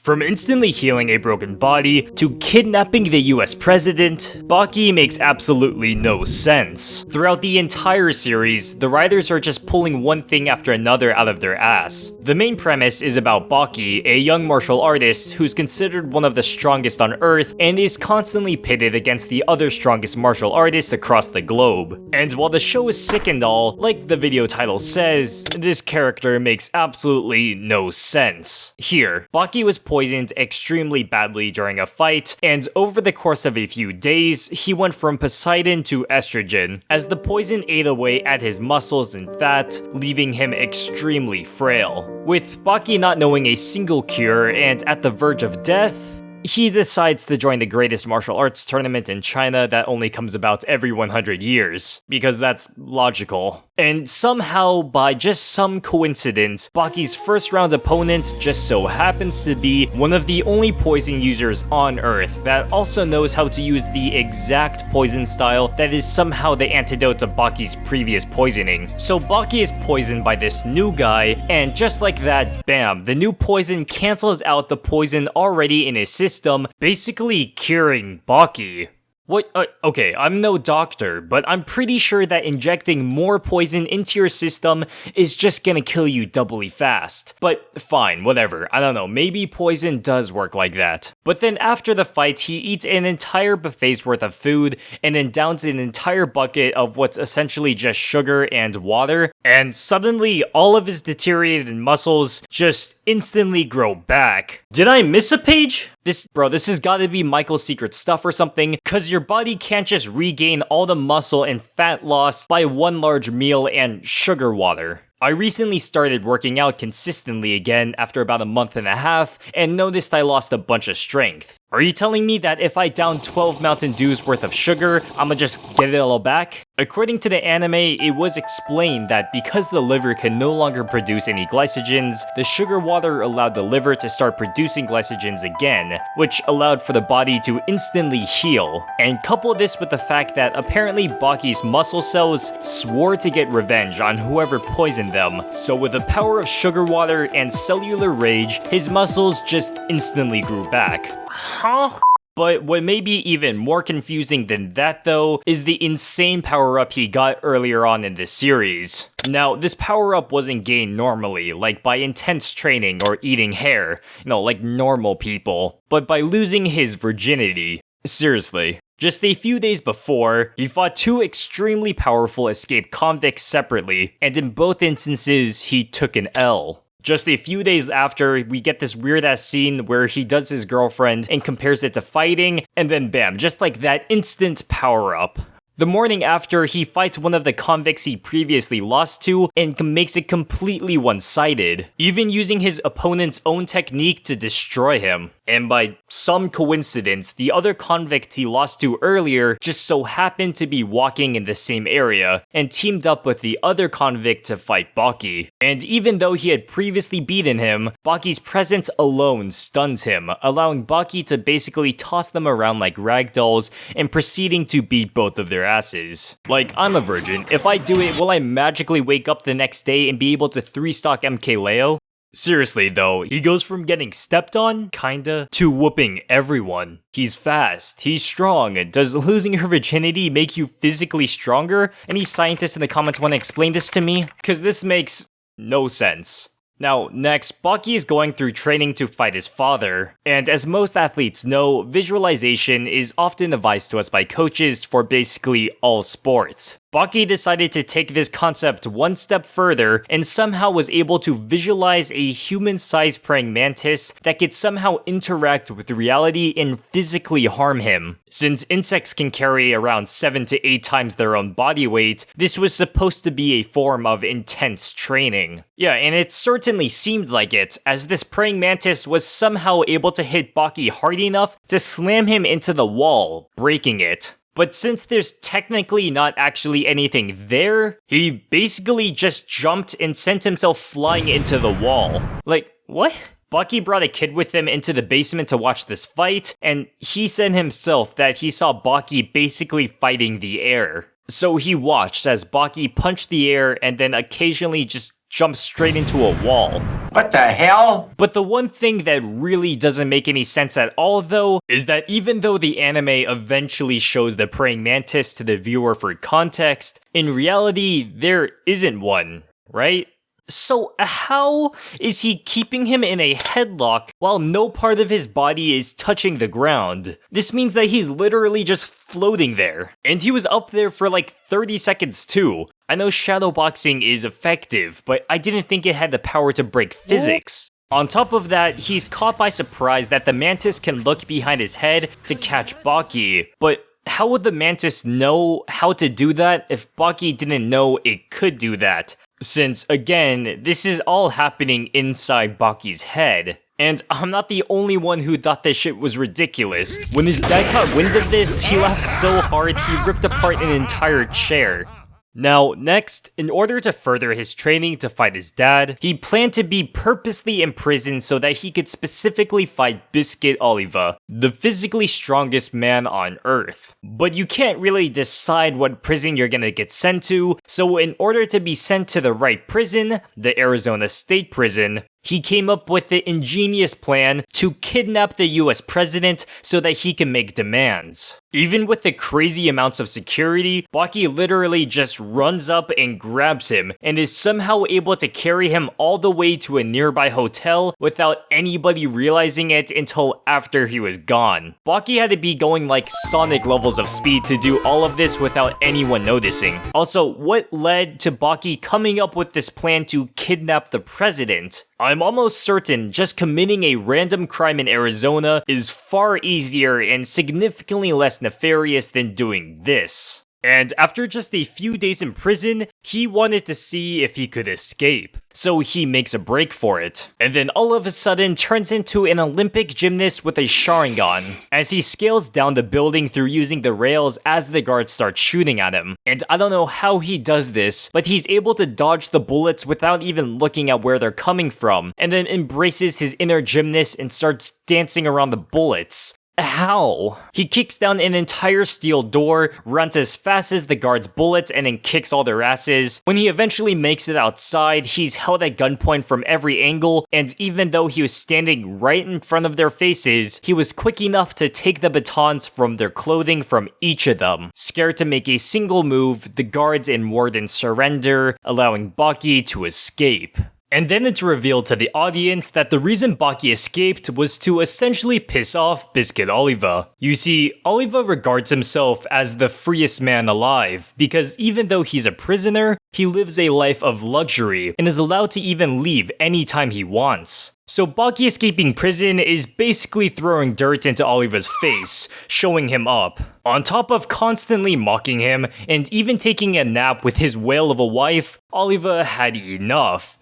From instantly healing a broken body to kidnapping the US president, Baki makes absolutely no sense. Throughout the entire series, the writers are just pulling one thing after another out of their ass. The main premise is about Baki, a young martial artist who's considered one of the strongest on Earth and is constantly pitted against the other strongest martial artists across the globe. And while the show is sick and all, like the video title says, this character makes absolutely no sense. Here, Baki was poisoned extremely badly during a fight, and over the course of a few days, he went from Poseidon to estrogen, as the poison ate away at his muscles and fat, leaving him extremely frail. With Baki not knowing a single cure and at the verge of death, he decides to join the greatest martial arts tournament in China that only comes about every 100 years, because that's logical. And somehow, by just some coincidence, Baki's first round opponent just so happens to be one of the only poison users on Earth that also knows how to use the exact poison style that is somehow the antidote to Baki's previous poisoning. So Baki is poisoned by this new guy, and just like that, bam, the new poison cancels out the poison already in his system, basically curing Baki. What? Okay, I'm no doctor, but I'm pretty sure that injecting more poison into your system is just gonna kill you doubly fast. But fine, whatever, I don't know, maybe poison does work like that. But then after the fight, he eats an entire buffet's worth of food, and then downs an entire bucket of what's essentially just sugar and water, and suddenly all of his deteriorated muscles just instantly grow back. Did I miss a page? This has gotta be Michael's secret stuff or something, cause your body can't just regain all the muscle and fat loss by one large meal and sugar water. I recently started working out consistently again after about a month and a half, and noticed I lost a bunch of strength. Are you telling me that if I down 12 Mountain Dews worth of sugar, I'ma just get it all back? According to the anime, it was explained that because the liver can no longer produce any glycogens, the sugar water allowed the liver to start producing glycogens again, which allowed for the body to instantly heal. And couple this with the fact that apparently Baki's muscle cells swore to get revenge on whoever poisoned them, so with the power of sugar water and cellular rage, his muscles just instantly grew back. Huh? But what may be even more confusing than that though, is the insane power-up he got earlier on in this series. Now, this power-up wasn't gained normally, like by intense training or eating hair, like normal people, but by losing his virginity. Seriously. Just a few days before, he fought two extremely powerful escaped convicts separately, and in both instances, he took an L. Just a few days after, we get this weird-ass scene where he does his girlfriend and compares it to fighting, and then bam, just like that, instant power-up. The morning after, he fights one of the convicts he previously lost to and makes it completely one-sided, even using his opponent's own technique to destroy him. And by some coincidence, the other convict he lost to earlier just so happened to be walking in the same area and teamed up with the other convict to fight Baki. And even though he had previously beaten him, Baki's presence alone stuns him, allowing Baki to basically toss them around like ragdolls and proceeding to beat both of their asses. Like, I'm a virgin. If I do it, will I magically wake up the next day and be able to 3-stock MKLeo? Seriously though, he goes from getting stepped on, kinda, to whooping everyone. He's fast, he's strong, and does losing your virginity make you physically stronger? Any scientists in the comments want to explain this to me? Cause this makes no sense. Now, next, Baki is going through training to fight his father, and as most athletes know, visualization is often advised to us by coaches for basically all sports. Baki decided to take this concept one step further and somehow was able to visualize a human-sized praying mantis that could somehow interact with reality and physically harm him. Since insects can carry around 7 to 8 times their own body weight, this was supposed to be a form of intense training. Yeah, and it certainly seemed like it, as this praying mantis was somehow able to hit Baki hard enough to slam him into the wall, breaking it. But since there's technically not actually anything there, he basically just jumped and sent himself flying into the wall. Like, what? Baki brought a kid with him into the basement to watch this fight, and he said himself that he saw Baki basically fighting the air. So he watched as Baki punched the air and then occasionally just jumped straight into a wall. What the hell? But the one thing that really doesn't make any sense at all though, is that even though the anime eventually shows the praying mantis to the viewer for context, in reality, there isn't one, right? So how is he keeping him in a headlock while no part of his body is touching the ground? This means that he's literally just floating there. And he was up there for like 30 seconds too. I know shadowboxing is effective, but I didn't think it had the power to break physics. On top of that, he's caught by surprise that the mantis can look behind his head to catch Baki, but how would the mantis know how to do that if Baki didn't know it could do that? Since, again, this is all happening inside Baki's head. And I'm not the only one who thought this shit was ridiculous. When his dad caught wind of this, he laughed so hard he ripped apart an entire chair. Now, next, in order to further his training to fight his dad, he planned to be purposely imprisoned so that he could specifically fight Biscuit Oliva, the physically strongest man on Earth. But you can't really decide what prison you're gonna get sent to, so in order to be sent to the right prison, the Arizona State Prison, he came up with the ingenious plan to kidnap the US president so that he can make demands. Even with the crazy amounts of security, Baki literally just runs up and grabs him, and is somehow able to carry him all the way to a nearby hotel without anybody realizing it until after he was gone. Baki had to be going like Sonic levels of speed to do all of this without anyone noticing. Also, what led to Baki coming up with this plan to kidnap the president? I'm almost certain just committing a random crime in Arizona is far easier and significantly less nefarious than doing this. And after just a few days in prison, he wanted to see if he could escape. So he makes a break for it. And then all of a sudden turns into an Olympic gymnast with a Sharingan, as he scales down the building through using the rails as the guards start shooting at him. And I don't know how he does this, but he's able to dodge the bullets without even looking at where they're coming from, and then embraces his inner gymnast and starts dancing around the bullets. How? He kicks down an entire steel door, runs as fast as the guards' bullets, and then kicks all their asses. When he eventually makes it outside, he's held at gunpoint from every angle, and even though he was standing right in front of their faces, he was quick enough to take the batons from their clothing from each of them. Scared to make a single move, the guards and warden surrender, allowing Baki to escape. And then it's revealed to the audience that the reason Baki escaped was to essentially piss off Biscuit Oliva. You see, Oliva regards himself as the freest man alive, because even though he's a prisoner, he lives a life of luxury, and is allowed to even leave anytime he wants. So Baki escaping prison is basically throwing dirt into Oliva's face, showing him up. On top of constantly mocking him, and even taking a nap with his whale of a wife, Oliva had enough,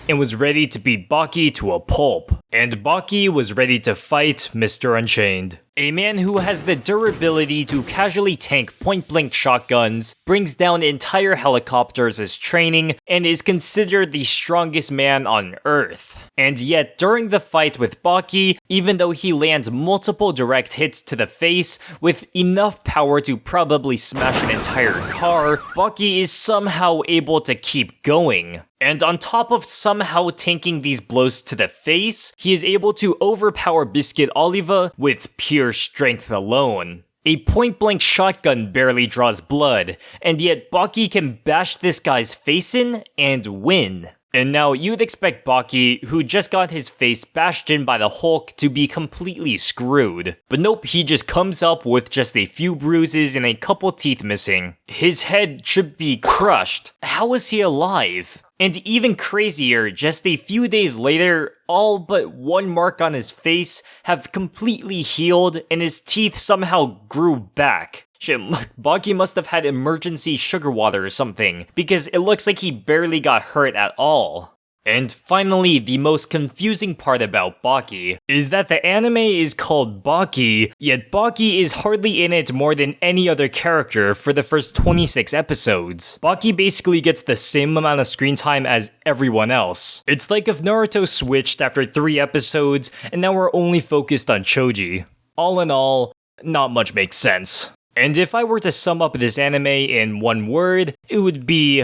and was ready to beat Baki to a pulp. And Baki was ready to fight Mr. Unchained. A man who has the durability to casually tank point-blank shotguns, brings down entire helicopters as training, and is considered the strongest man on Earth. And yet, during the fight with Baki, even though he lands multiple direct hits to the face with enough power to probably smash an entire car, Baki is somehow able to keep going. And on top of somehow tanking these blows to the face, he is able to overpower Biscuit Oliva with pure strength alone. A point-blank shotgun barely draws blood, and yet Baki can bash this guy's face in and win. And now you'd expect Baki, who just got his face bashed in by the Hulk, to be completely screwed. But nope, he just comes up with just a few bruises and a couple teeth missing. His head should be crushed. How is he alive? And even crazier, just a few days later, all but one mark on his face have completely healed and his teeth somehow grew back. Shit, Baki must have had emergency sugar water or something, because it looks like he barely got hurt at all. And finally, the most confusing part about Baki is that the anime is called Baki, yet Baki is hardly in it more than any other character for the first 26 episodes. Baki basically gets the same amount of screen time as everyone else. It's like if Naruto switched after 3 episodes and now we're only focused on Choji. All in all, not much makes sense. And if I were to sum up this anime in one word, it would be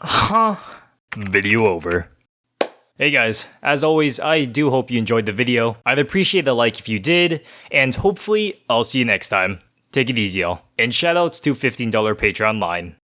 Huh? Video over. Hey guys, as always, I do hope you enjoyed the video. I'd appreciate a like if you did, and hopefully I'll see you next time. Take it easy, y'all. And shoutouts to $15 Patreon line.